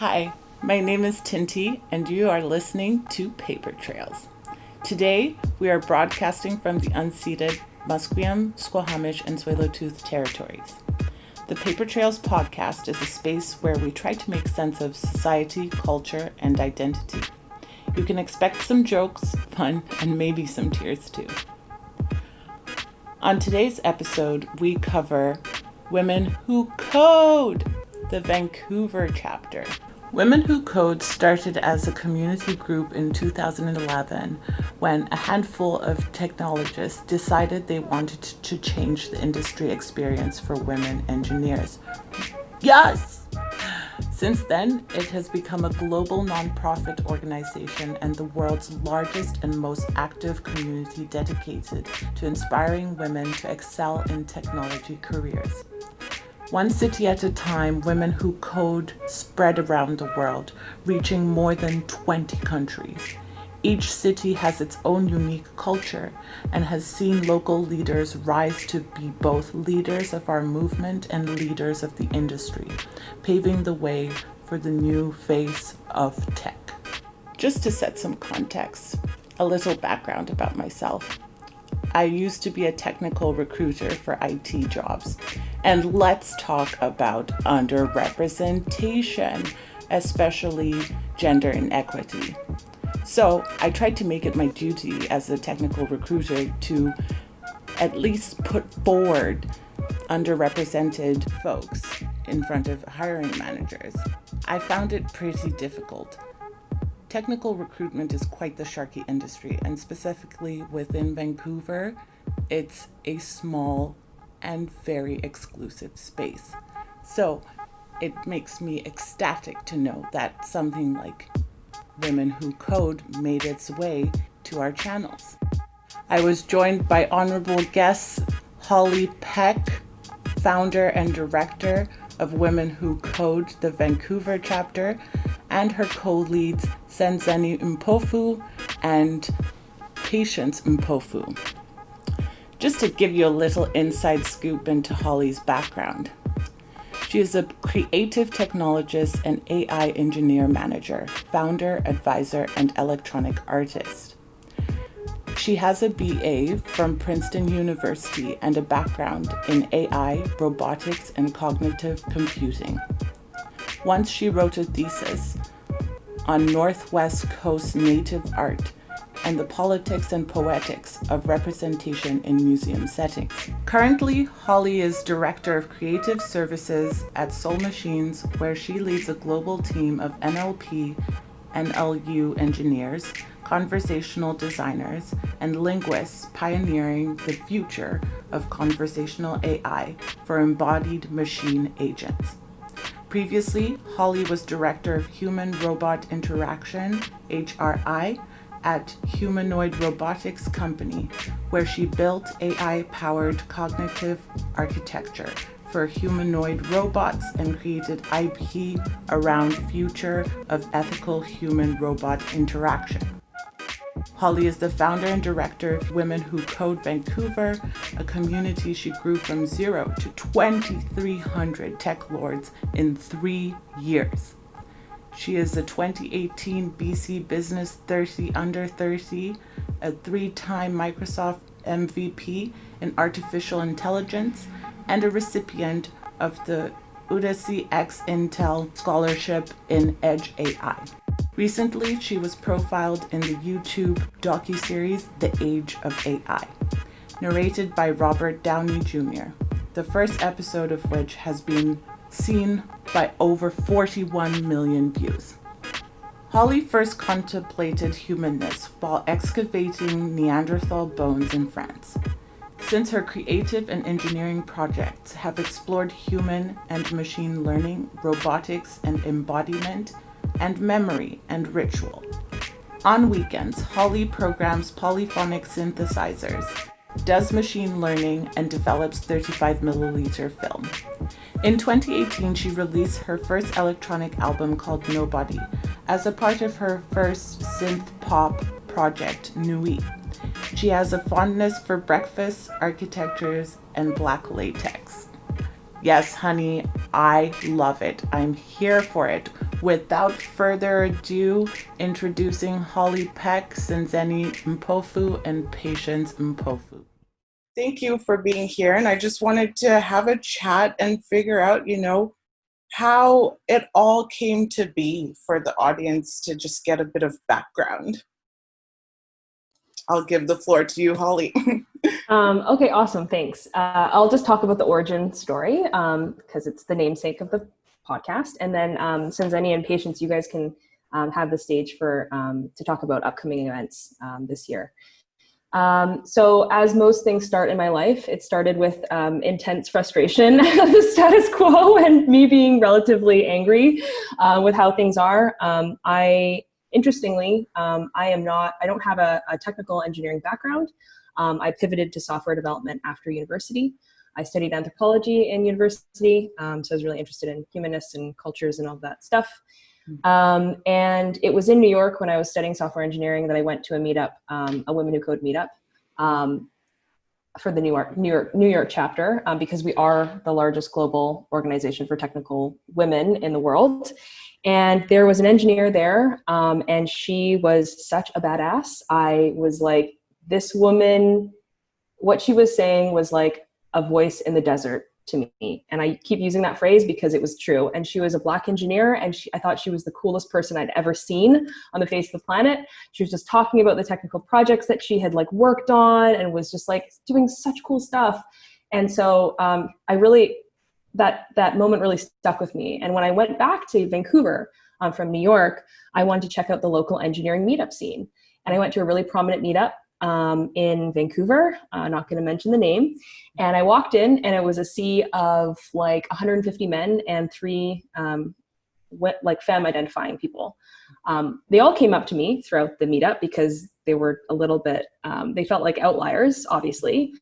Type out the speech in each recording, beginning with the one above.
Hi, my name is Tinty, and you are listening to Paper Trails. Today, we are broadcasting from the unceded Musqueam, Squamish, and Tsleil-Waututh territories. The Paper Trails podcast is a space where we try to make sense of society, culture, and identity. You can expect some jokes, fun, and maybe some tears too. On today's episode, we cover Women Who Code, the Vancouver chapter. Women Who Code started as a community group in 2011 when a handful of technologists decided they wanted to change the industry experience for women engineers. Yes! Since then, it has become a global nonprofit organization and the world's largest and most active community dedicated to inspiring women to excel in technology careers. One city at a time, Women Who Code spread around the world, reaching more than 20 countries. Each city has its own unique culture and has seen local leaders rise to be both leaders of our movement and leaders of the industry, paving the way for the new face of tech. Just to set some context, a little background about myself. I used to be a technical recruiter for IT jobs. And let's talk about underrepresentation, especially gender inequity. So I tried to make it my duty as a technical recruiter to at least put forward underrepresented folks in front of hiring managers. I found it pretty difficult. Technical recruitment is quite the sharky industry, and specifically within Vancouver, it's a small and very exclusive space. So it makes me ecstatic to know that something like Women Who Code made its way to our channels. I was joined by honorable guests Holly Peck, founder and director of Women Who Code, the Vancouver chapter, and her co-leads Senzeni Mpofu and Patience Mpofu. Just to give you a little inside scoop into Holly's background. She is a creative technologist and AI engineer manager, founder, advisor, and electronic artist. She has a BA from Princeton University and a background in AI, robotics, and cognitive computing. Once she wrote a thesis on Northwest Coast native art and the politics and poetics of representation in museum settings. Currently, Holly is Director of Creative Services at Soul Machines, where she leads a global team of NLP, NLU engineers, conversational designers, and linguists pioneering the future of conversational AI for embodied machine agents. Previously, Holly was Director of Human-Robot Interaction, HRI, at Humanoid Robotics Company, where she built AI-powered cognitive architecture for humanoid robots and created IP around future of ethical human-robot interaction. Holly is the founder and director of Women Who Code Vancouver, a community she grew from 0 to 2,300 tech lords in 3 years. She is a 2018 BC Business 30 Under 30, a 3-time Microsoft MVP in artificial intelligence, and a recipient of the Udacity X Intel Scholarship in Edge AI. Recently, she was profiled in the YouTube docuseries The Age of AI, narrated by Robert Downey Jr., the first episode of which has been seen by over 41 million views. Holly first contemplated humanness while excavating Neanderthal bones in France. Since her creative and engineering projects have explored human and machine learning, robotics and embodiment, and memory and ritual. On weekends, Holly programs polyphonic synthesizers, does machine learning, and develops 35 milliliter film. In 2018, she released her first electronic album called Nobody as a part of her first synth pop project, Nui. She has a fondness for breakfast, architectures, and black latex. Yes, honey, I love it. I'm here for it. Without further ado, introducing Holly Peck, Senzeni Mpofu, and Patience Mpofu. Thank you for being here. And I just wanted to have a chat and figure out, how it all came to be for the audience to just get a bit of background. I'll give the floor to you, Holly. Okay, awesome. Thanks. I'll just talk about the origin story because it's the namesake of the podcast. And then Senzeni and Patience, you guys can have the stage for to talk about upcoming events this year. So as most things start in my life, it started with intense frustration of the status quo and me being relatively angry with how things are. Interestingly, I don't have a technical engineering background. I pivoted to software development after university. I studied anthropology in university, so I was really interested in humanists and cultures and all that stuff. And it was in New York when I was studying software engineering that I went to a meetup, a Women Who Code meetup, for the New York chapter, because we are the largest global organization for technical women in the world. And there was an engineer there, and she was such a badass. I was like, this woman, what she was saying was like a voice in the desert to me. And I keep using that phrase because it was true. And she was a Black engineer, and I thought she was the coolest person I'd ever seen on the face of the planet. She was just talking about the technical projects that she had like worked on and was just like doing such cool stuff. And so that moment really stuck with me. And when I went back to Vancouver from New York, I wanted to check out the local engineering meetup scene. And I went to a really prominent meetup in Vancouver, not going to mention the name. And I walked in, and it was a sea of like 150 men and 3 like femme identifying people. They all came up to me throughout the meetup because they were a little bit, they felt like outliers, obviously,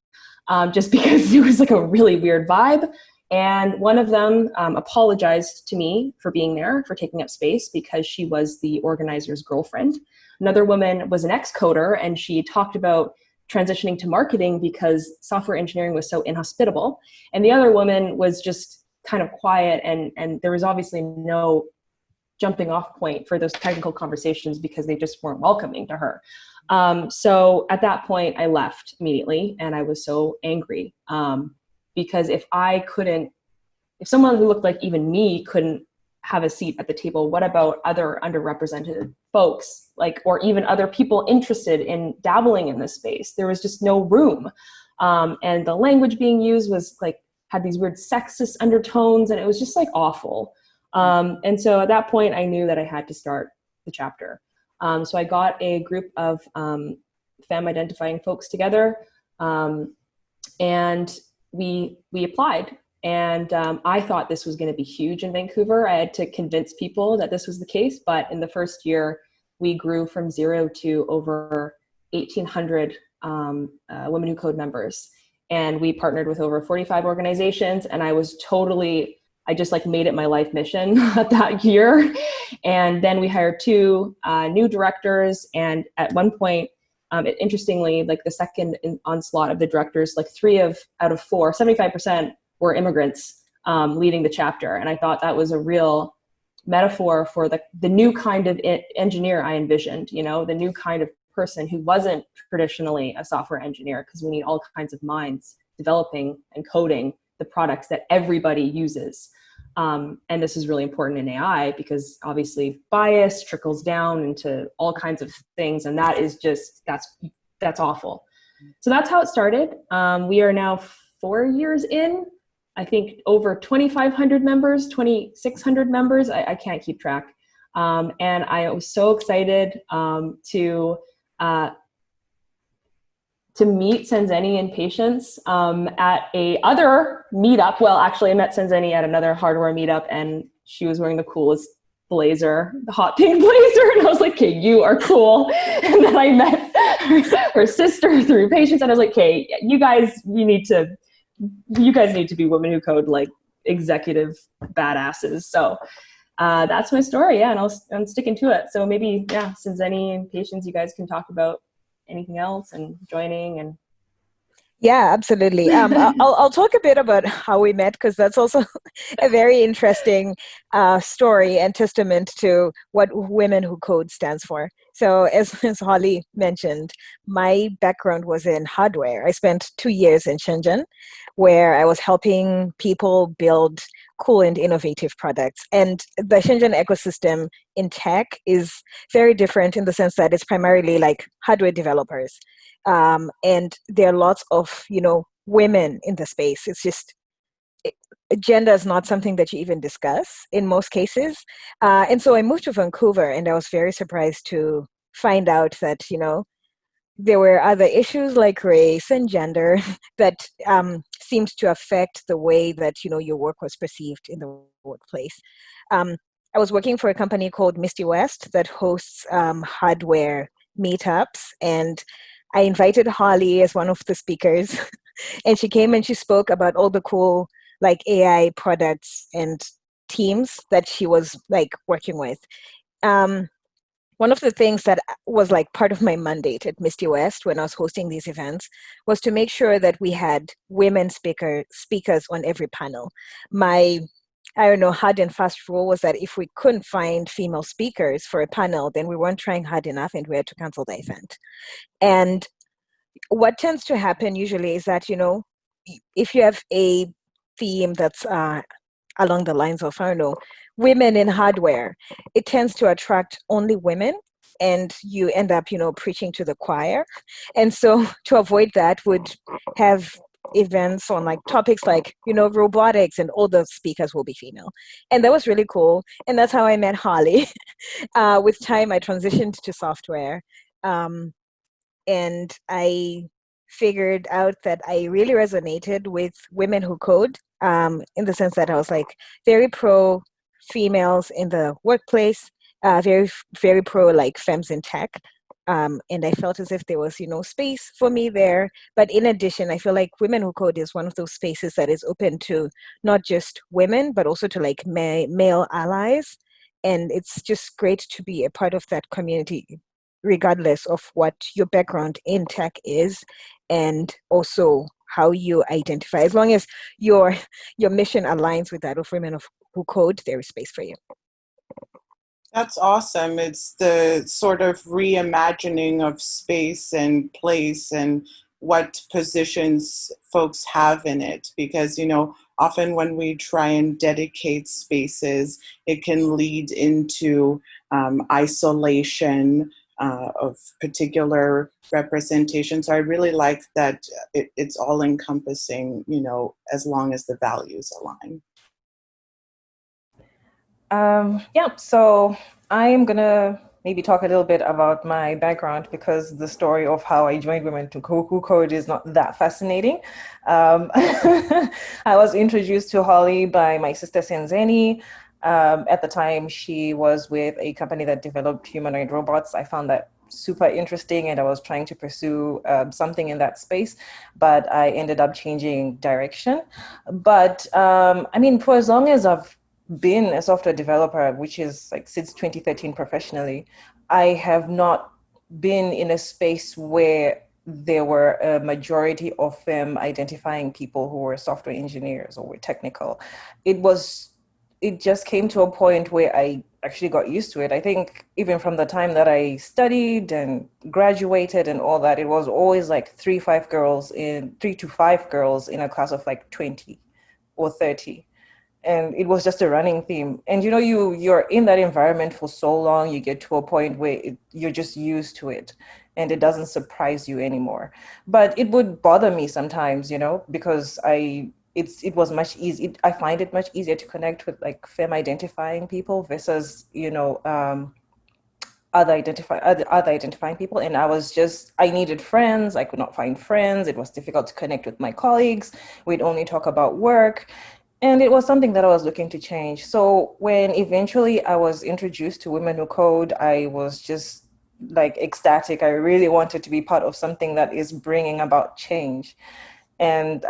just because it was like a really weird vibe. And one of them apologized to me for being there, for taking up space, because she was the organizer's girlfriend. Another woman was an ex-coder, and she talked about transitioning to marketing because software engineering was so inhospitable. And the other woman was just kind of quiet, and there was obviously no jumping off point for those technical conversations because they just weren't welcoming to her. So at that point, I left immediately, and I was so angry. Because if someone who looked like even me couldn't have a seat at the table, what about other underrepresented folks, or even other people interested in dabbling in this space? There was just no room. And the language being used was had these weird sexist undertones, and it was just awful. And so at that point, I knew that I had to start the chapter. So I got a group of femme identifying folks together, and we applied, and I thought this was going to be huge in Vancouver. I had to convince people that this was the case, but in the first year, we grew from 0 to over 1,800 Women Who Code members, and we partnered with over 45 organizations. And I just made it my life mission that year. And then we hired 2 new directors, and at one point, interestingly, the second onslaught of the directors, 3 out of 4, 75% were immigrants leading the chapter. And I thought that was a real metaphor for the new kind of engineer I envisioned, the new kind of person who wasn't traditionally a software engineer, because we need all kinds of minds developing and coding the products that everybody uses. And this is really important in AI because obviously bias trickles down into all kinds of things. And that is that's awful. So that's how it started. We are now 4 years in, I think over 2,500 members, 2,600 members. I can't keep track. And I was so excited to meet Senzeni and Patience at a other meetup. Well, actually, I met Senzeni at another hardware meetup, and she was wearing the coolest blazer, the hot pink blazer, and I was like, "Okay, you are cool." And then I met her sister through Patience, and I was like, "Okay, you guys need to be Women Who Code executive badasses." So that's my story, yeah, and I'm sticking to it. So maybe, yeah, Senzeni and Patience, you guys can talk about anything else and joining and Yeah, absolutely. I'll talk a bit about how we met because that's also a very interesting story and testament to what Women Who Code stands for. So, as Holly mentioned, my background was in hardware. I spent 2 years in Shenzhen, where I was helping people build cool and innovative products. And the Shenzhen ecosystem in tech is very different in the sense that it's primarily like hardware developers, and there are lots of women in the space. It's just it, gender is not something that you even discuss in most cases. And so I moved to Vancouver, and I was very surprised to find out that there were other issues like race and gender that seemed to affect the way that your work was perceived in the workplace. Um, I was working for a company called Misty West that hosts hardware meetups, and I invited Holly as one of the speakers, and she came and she spoke about all the cool like AI products and teams that she was like working with. Um, One of the things that was like part of my mandate at Misty West when I was hosting these events was to make sure that we had women speakers on every panel. My I don't know, hard and fast rule was that if we couldn't find female speakers for a panel, then we weren't trying hard enough and we had to cancel the event. And what tends to happen usually is that, if you have a theme that's along the lines of, I don't know, women in hardware, it tends to attract only women, and you end up, preaching to the choir. And so to avoid that, would have events on like topics like, robotics, and all the speakers will be female. And that was really cool. And that's how I met Holly. With time, I transitioned to software. Um, and I figured out that I really resonated with Women Who Code, in the sense that I was like very pro females in the workplace, very pro like femmes in tech. And I felt as if there was, space for me there. But in addition, I feel like Women Who Code is one of those spaces that is open to not just women, but also to like male allies. And it's just great to be a part of that community, regardless of what your background in tech is, and also how you identify. As long as your mission aligns with that of Who Code, there is space for you. That's awesome. It's the sort of reimagining of space and place and what positions folks have in it. Because, often when we try and dedicate spaces, it can lead into isolation of particular representation. So I really like that it's all encompassing, as long as the values align. Yeah, so I am gonna maybe talk a little bit about my background because the story of how I joined Women to Who Code is not that fascinating. I was introduced to Holly by my sister Senzeni. At the time, she was with a company that developed humanoid robots. I found that super interesting, and I was trying to pursue something in that space, but I ended up changing direction. But I mean, for as long as I've been a software developer, which is like since 2013 professionally, I have not been in a space where there were a majority of them identifying people who were software engineers or were technical. It just came to a point where I actually got used to it. I think even from the time that I studied and graduated and all that, it was always like 3 to 5 girls in a class of like 20 or 30, and it was just a running theme. And you're in that environment for so long, you get to a point where you're just used to it and it doesn't surprise you anymore. But it would bother me sometimes, because it was much easier. I find it much easier to connect with like femme identifying people versus other identifying people. And I needed friends. I could not find friends. It was difficult to connect with my colleagues. We'd only talk about work. And it was something that I was looking to change. So when eventually I was introduced to Women Who Code, I was just like ecstatic. I really wanted to be part of something that is bringing about change. And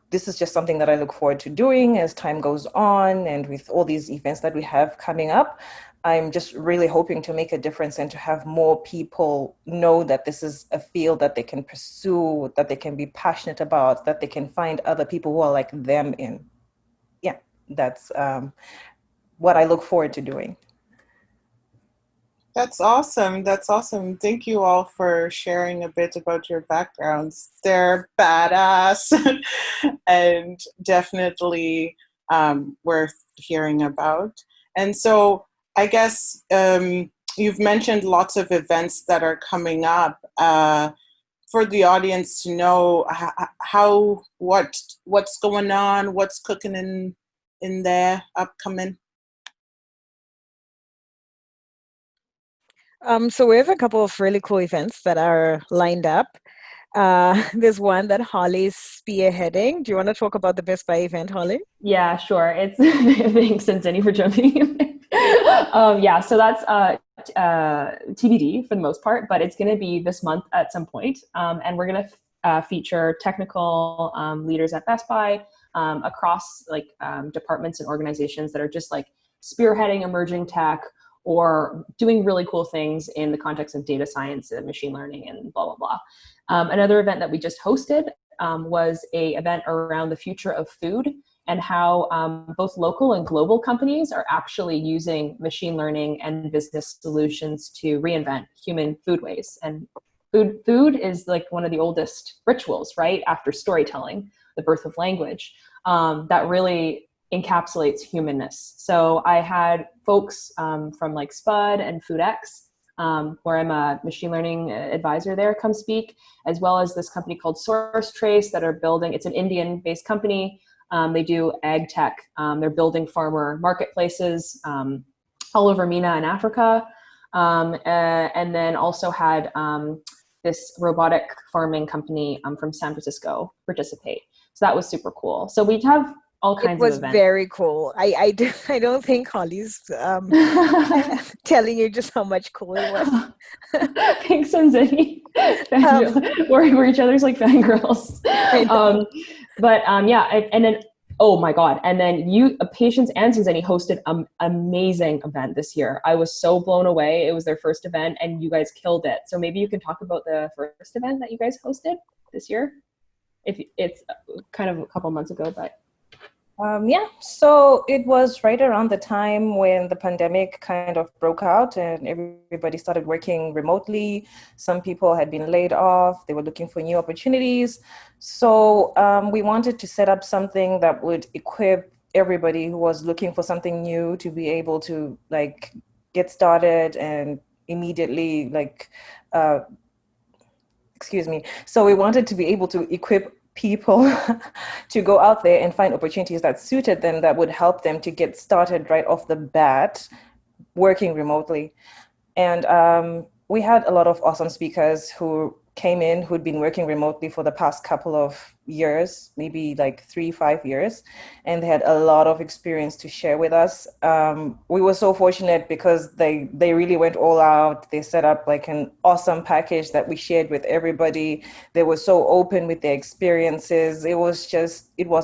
this is just something that I look forward to doing as time goes on. And with all these events that we have coming up, I'm just really hoping to make a difference and to have more people know that this is a field that they can pursue, that they can be passionate about, that they can find other people who are like them in. Yeah, that's what I look forward to doing. That's awesome. That's awesome. Thank you all for sharing a bit about your backgrounds. They're badass and definitely worth hearing about. And so I guess you've mentioned lots of events that are coming up. For the audience to know what's going on, what's cooking in there upcoming. So we have a couple of really cool events that are lined up. There's one that Holly's spearheading. Do you want to talk about the Best Buy event, Holly? Yeah, sure. It's thanks, Cindy, for jumping in. Yeah, so that's TBD for the most part, but it's going to be this month at some point. And we're going to feature technical leaders at Best Buy across like departments and organizations that are just like spearheading emerging tech or doing really cool things in the context of data science and machine learning and blah, blah, blah. Another event that we just hosted was a event around the future of food and how both local and global companies are actually using machine learning and business solutions to reinvent human foodways. And food is like one of the oldest rituals, right? After storytelling, the birth of language, that really encapsulates humanness. So I had folks from like Spud and FoodX, where I'm a machine learning advisor there, come speak, as well as this company called Source Trace that are building, it's an Indian-based company. They do ag tech. They're building farmer marketplaces all over MENA and Africa. And then also had this robotic farming company from San Francisco participate. So that was super cool. So we have all kinds of events. It was very cool. I don't think Holly's telling you just how much cool it was. Thanks, Zenzi. We're each other's like fangirls. Yeah, and then, oh my God. And then Patience and Zenzi hosted an amazing event this year. I was so blown away. It was their first event and you guys killed it. So maybe you can talk about the first event that you guys hosted this year. If it's kind of a couple months ago, but. Yeah, so it was right around the time when the pandemic kind of broke out and everybody started working remotely. Some people had been laid off. They were looking for new opportunities. So we wanted to set up something that would equip everybody who was looking for something new to be able to like get started and immediately So we wanted to be able to equip people to go out there and find opportunities that suited them, that would help them to get started right off the bat working remotely. And we had a lot of awesome speakers who came in who'd been working remotely for the past couple of years, maybe like 3-5 years, and they had a lot of experience to share with us. We were so fortunate because they really went all out. They set up like an awesome package that we shared with everybody. They were so open with their experiences. It was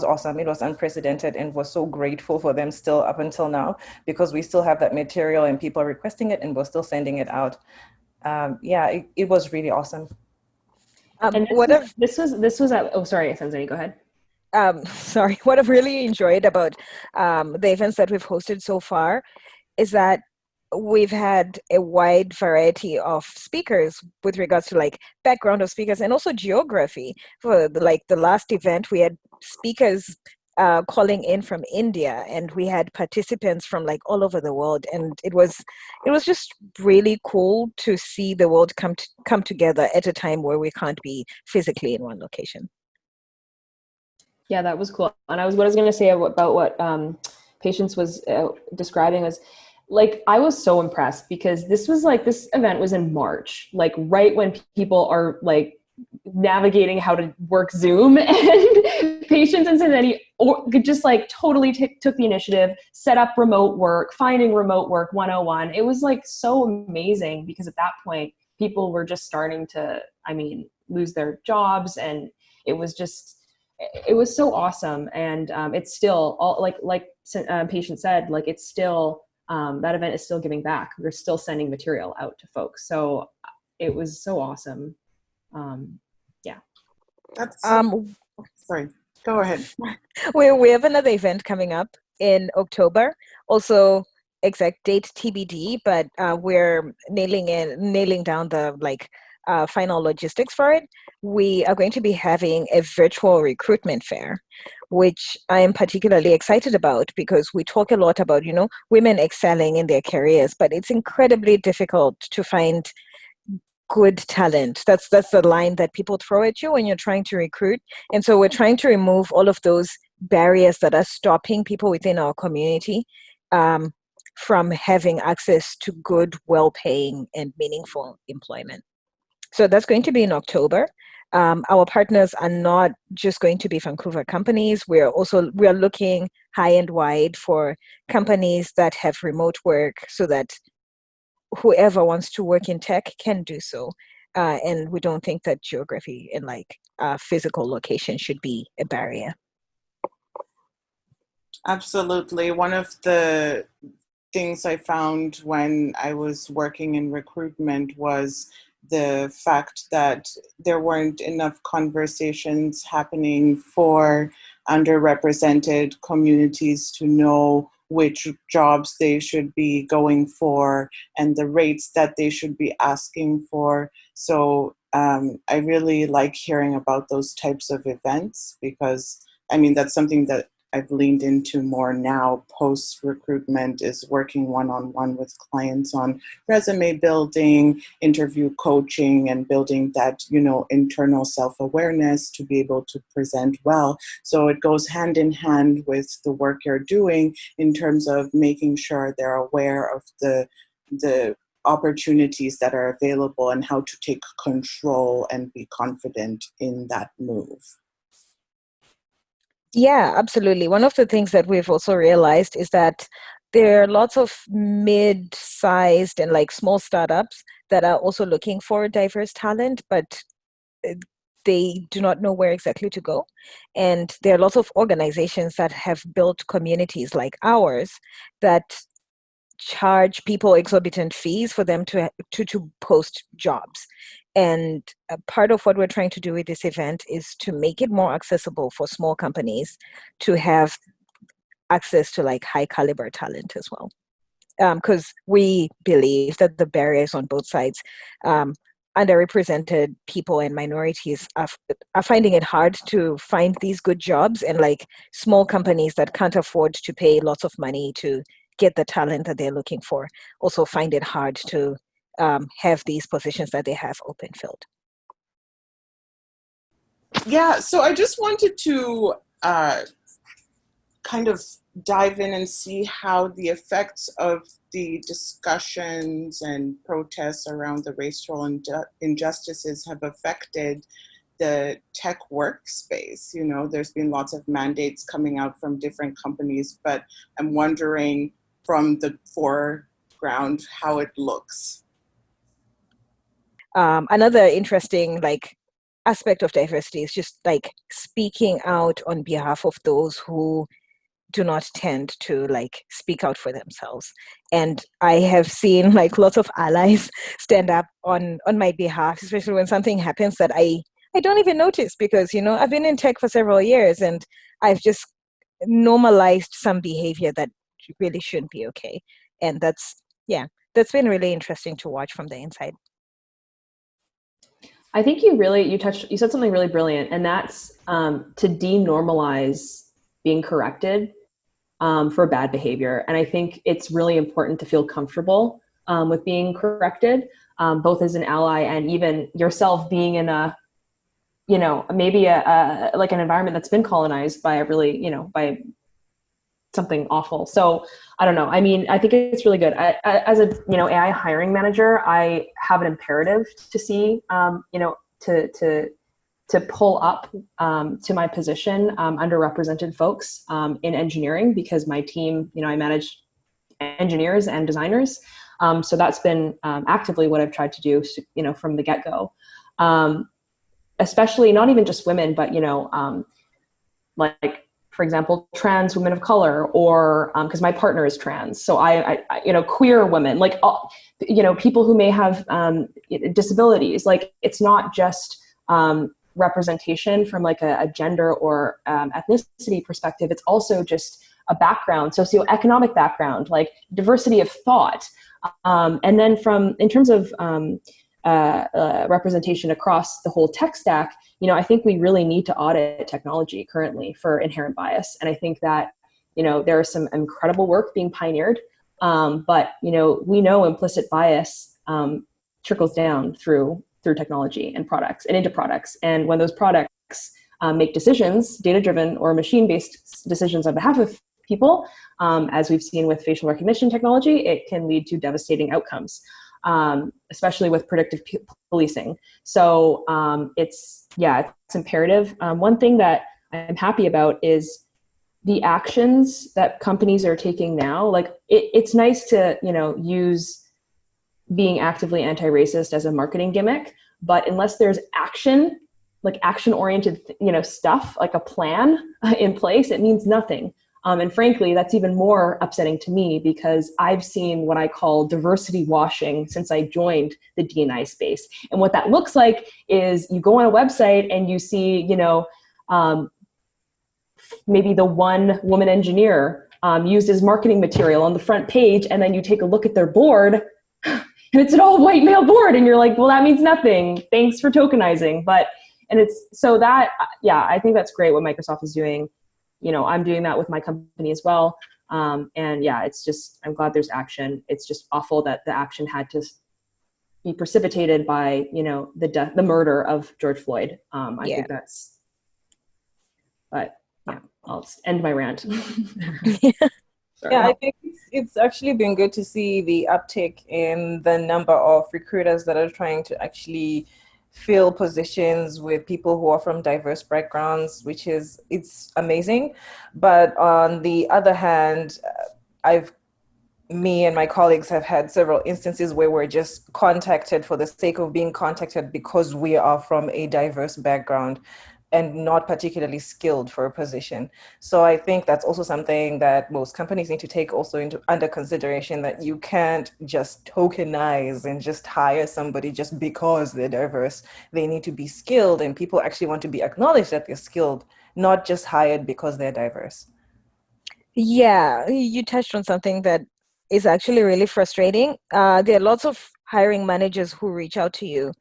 awesome. It was unprecedented, and we're so grateful for them still up until now, because we still have that material and people are requesting it and we're still sending it out. It was really awesome. And this was at, oh, sorry, Zenzi, go ahead. Sorry, what I've really enjoyed about the events that we've hosted so far is that we've had a wide variety of speakers with regards to like background of speakers and also geography. For the last event, we had speakers calling in from India, and we had participants from like all over the world, and it was just really cool to see the world come together at a time where we can't be physically in one location. Yeah, that was cool. And what I was going to say about what Patience was describing was, like, I was so impressed because this event was in March, like right when people are like navigating how to work Zoom, and Patience and Zenzi just like totally took the initiative, set up remote work, finding remote work 101. It was like so amazing because at that point people were just starting to, lose their jobs, and it was so awesome. And it's still all like Patience said, like it's still that event is still giving back. We're still sending material out to folks. So it was so awesome. Yeah. That's Um, sorry. Go ahead. we have another event coming up in October. Also, exact date TBD, but we're nailing down the final logistics for it. We are going to be having a virtual recruitment fair, which I am particularly excited about because we talk a lot about, women excelling in their careers, but it's incredibly difficult to find good talent. That's the line that people throw at you when you're trying to recruit. And so we're trying to remove all of those barriers that are stopping people within our community from having access to good, well-paying, and meaningful employment. So that's going to be in October. Our partners are not just going to be Vancouver companies. We are looking high and wide for companies that have remote work so that whoever wants to work in tech can do so. And we don't think that geography and physical location should be a barrier. Absolutely. One of the things I found when I was working in recruitment was the fact that there weren't enough conversations happening for underrepresented communities to know which jobs they should be going for and the rates that they should be asking for. So I really like hearing about those types of events because, that's something that I've leaned into more now post-recruitment is working one-on-one with clients on resume building, interview coaching, and building that, internal self-awareness to be able to present well. So it goes hand in hand with the work you're doing in terms of making sure they're aware of the opportunities that are available and how to take control and be confident in that move. Yeah, absolutely. One of the things that we've also realized is that there are lots of mid-sized and small startups that are also looking for diverse talent, but they do not know where exactly to go. And there are lots of organizations that have built communities like ours that charge people exorbitant fees for them to post jobs. And part of what we're trying to do with this event is to make it more accessible for small companies to have access to high caliber talent as well. Because we believe that the barriers on both sides, underrepresented people and minorities are finding it hard to find these good jobs, and small companies that can't afford to pay lots of money to get the talent that they're looking for also find it hard to have these positions that they have open filled. Yeah, so I just wanted to kind of dive in and see how the effects of the discussions and protests around the racial injustices have affected the tech workspace. There's been lots of mandates coming out from different companies, but I'm wondering from the foreground how it looks. Another interesting aspect of diversity is just speaking out on behalf of those who do not tend to speak out for themselves. And I have seen lots of allies stand up on my behalf, especially when something happens that I don't even notice because, I've been in tech for several years and I've just normalized some behavior that really shouldn't be okay. And that's been really interesting to watch from the inside. I think you said something really brilliant, and that's to denormalize being corrected for bad behavior. And I think it's really important to feel comfortable with being corrected, both as an ally and even yourself being in a, maybe an environment that's been colonized by a really, by something awful. So I don't know. I think it's really good. As a, AI hiring manager, I have an imperative to see, to pull up to my position underrepresented folks in engineering, because my team, I manage engineers and designers. So that's been actively what I've tried to do, from the get-go. Especially not even just women, but, for for example, trans women of color, or because my partner is trans, so queer women, like people who may have disabilities. Like it's not just representation from like a gender or ethnicity perspective. It's also just a background, socioeconomic background, like diversity of thought, and then in terms of representation across the whole tech stack, I think we really need to audit technology currently for inherent bias. And I think that, there is some incredible work being pioneered, but, we know implicit bias trickles down through technology and products and into products. And when those products make decisions, data-driven or machine-based decisions on behalf of people, as we've seen with facial recognition technology, it can lead to devastating outcomes. Especially with predictive policing. So it's imperative. One thing that I'm happy about is the actions that companies are taking now. Like it's nice to use being actively anti-racist as a marketing gimmick, but unless there's action, like action-oriented stuff, like a plan in place, it means nothing. And frankly, that's even more upsetting to me because I've seen what I call diversity washing since I joined the D&I space. And what that looks like is you go on a website and you see, maybe the one woman engineer used as marketing material on the front page, and then you take a look at their board and it's an all white male board. And you're like, well, that means nothing. Thanks for tokenizing. I think that's great what Microsoft is doing. I'm doing that with my company as well. It's just, I'm glad there's action. It's just awful that the action had to be precipitated by, the murder of George Floyd. I think that's, but yeah, I'll end my rant. Yeah, I think it's actually been good to see the uptick in the number of recruiters that are trying to actually fill positions with people who are from diverse backgrounds, it's amazing. But on the other hand, me and my colleagues have had several instances where we're just contacted for the sake of being contacted because we are from a diverse background and not particularly skilled for a position. So I think that's also something that most companies need to take also under consideration, that you can't just tokenize and just hire somebody just because they're diverse. They need to be skilled, and people actually want to be acknowledged that they're skilled, not just hired because they're diverse. Yeah, you touched on something that is actually really frustrating. There are lots of hiring managers who reach out to you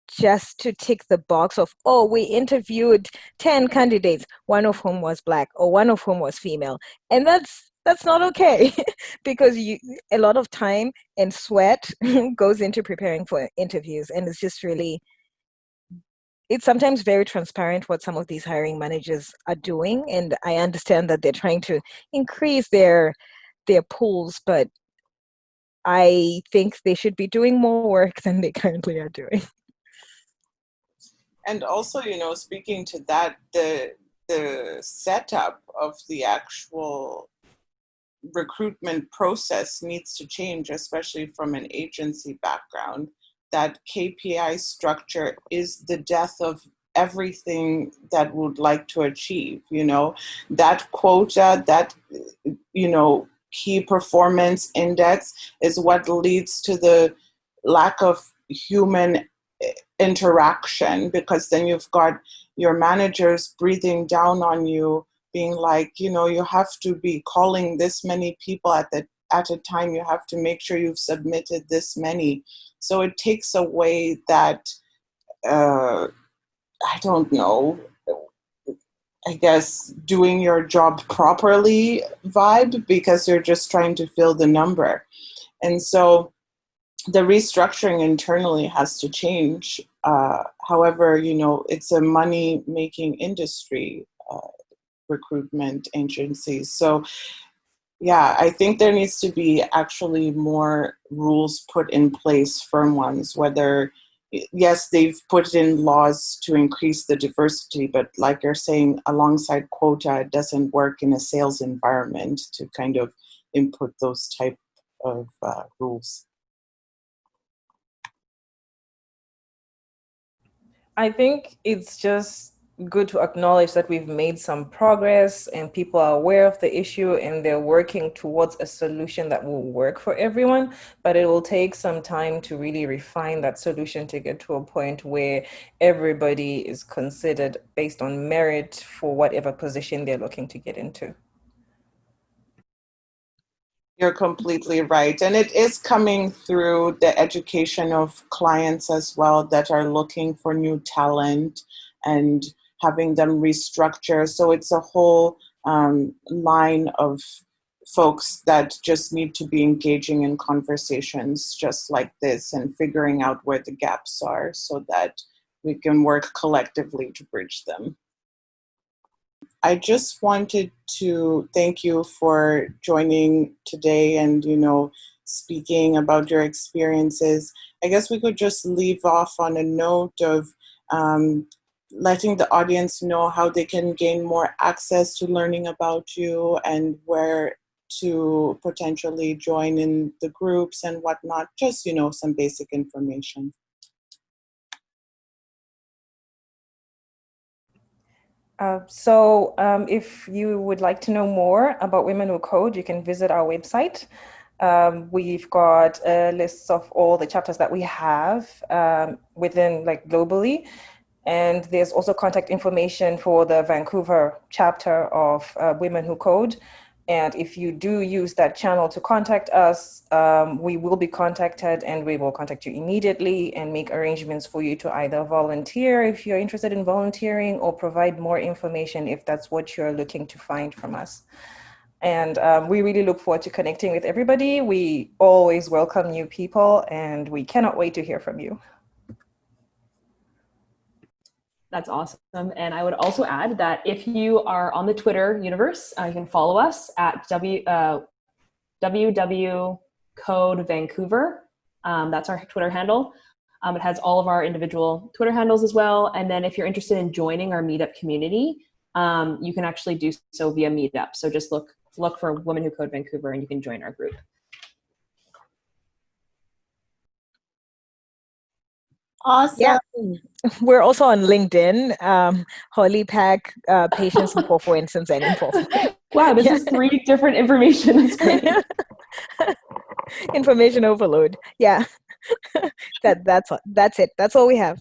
just to tick the box of, oh, we interviewed 10 candidates, one of whom was Black or one of whom was female. And that's not okay because a lot of time and sweat goes into preparing for interviews. And it's just really, it's sometimes very transparent what some of these hiring managers are doing. And I understand that they're trying to increase their pools, but I think they should be doing more work than they currently are doing. And also, speaking to that, the setup of the actual recruitment process needs to change, especially from an agency background. That KPI structure is the death of everything that would like to achieve, that quota, that, key performance index is what leads to the lack of human interaction, because then you've got your managers breathing down on you, being like, you have to be calling this many people at a time. You have to make sure you've submitted this many. So it takes away that, I don't know, I guess doing your job properly vibe, because you're just trying to fill the number. And so the restructuring internally has to change. However, it's a money-making industry, recruitment agencies. So, yeah, I think there needs to be actually more rules put in place, firm ones, whether, yes, they've put in laws to increase the diversity, but like you're saying, alongside quota, it doesn't work in a sales environment to kind of input those type of rules. I think it's just good to acknowledge that we've made some progress and people are aware of the issue and they're working towards a solution that will work for everyone. But it will take some time to really refine that solution to get to a point where everybody is considered based on merit for whatever position they're looking to get into. You're completely right. And it is coming through the education of clients as well that are looking for new talent and having them restructure. So it's a whole line of folks that just need to be engaging in conversations just like this and figuring out where the gaps are so that we can work collectively to bridge them. I just wanted to thank you for joining today and, speaking about your experiences. I guess we could just leave off on a note of letting the audience know how they can gain more access to learning about you and where to potentially join in the groups and whatnot. Just, some basic information. If you would like to know more about Women Who Code, you can visit our website. We've got a list of all the chapters that we have within globally. And there's also contact information for the Vancouver chapter of Women Who Code. And if you do use that channel to contact us, we will be contacted and we will contact you immediately and make arrangements for you to either volunteer if you're interested in volunteering or provide more information if that's what you're looking to find from us. And we really look forward to connecting with everybody. We always welcome new people and we cannot wait to hear from you. That's awesome. And I would also add that if you are on the Twitter universe, you can follow us at WW Code Vancouver. That's our Twitter handle. It has all of our individual Twitter handles as well. And then if you're interested in joining our meetup community, you can actually do so via Meetup. So just look for Women Who Code Vancouver and you can join our group. Awesome. Yeah, we're also on LinkedIn. Holly Pack, Patience Info, for instance, and Info. Wow, this is 3 different information. That's great. Information overload. Yeah, that's it. That's all we have.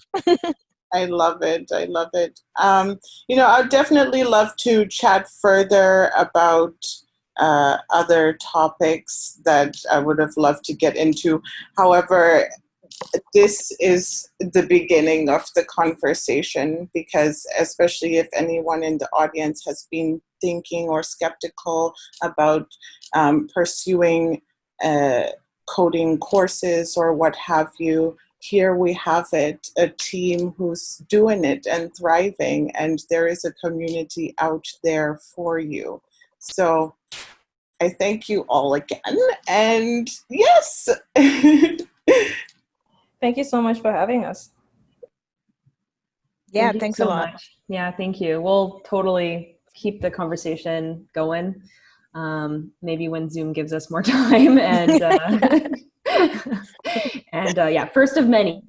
I love it. I love it. I'd definitely love to chat further about other topics that I would have loved to get into. However, this is the beginning of the conversation because especially if anyone in the audience has been thinking or skeptical about pursuing coding courses or what have you, here we have it, a team who's doing it and thriving, and there is a community out there for you. So I thank you all again, and yes. Thank you so much for having us. Yeah, thanks a lot. Much. Yeah, thank you. We'll totally keep the conversation going. Maybe when Zoom gives us more time and and yeah, first of many.